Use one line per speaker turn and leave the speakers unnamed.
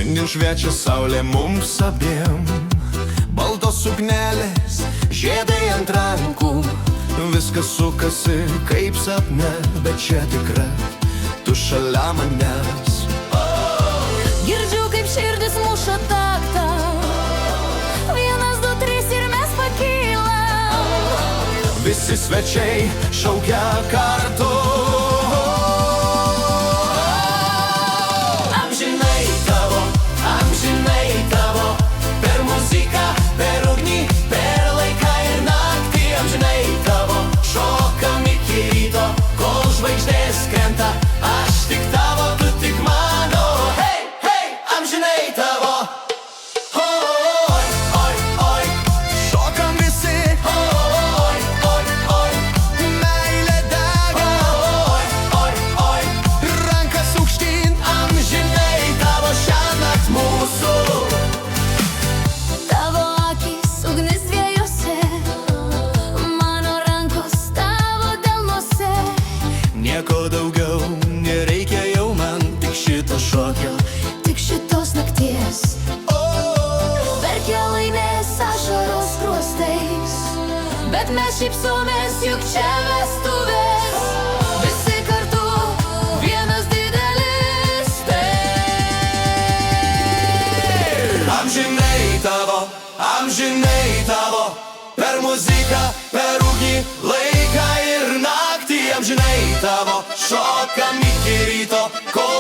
Šiandien šviečia saulė mums abiem, baltos suknelės, žiedai ant rankų. Viskas sukasi kaip sapne, bet čia tikra, tu šalia manęs.
Girdžiu, kaip širdis muša taktą. 1, 2, 3 ir mes pakylam.
Visi svečiai šaukia kartu. Amžinai tavo, per muziką, per ugnį, per laiką ir naktį. Amžinai tavo, šokam iki ryto, kol žvaigždės krenta. Aš tik tavo, tu tik mano. Hei, hei, amžinai tavo. Oi, oi, oi, šokam visi. Oi, oi, oi, meilė dega. Oi, oi, oi, rankas aukštyn. Amžinai tavo šiąnakt mūsų.
Tavo akys ugnis dviejose, mano rankos tavo delnuose.
Nieko daugiau nereikia jau man, tik šito šokio,
Tik šitos nakties verkia laimės ašaros skruostais, bet mes šypsomės, juk čia vestuvės. Visi kartu, vienas didelis taip.
Amžinai tavo, per muziką, per ugnį, laiką ir naktį. Amžinai tavo, šokam iki ryto, kol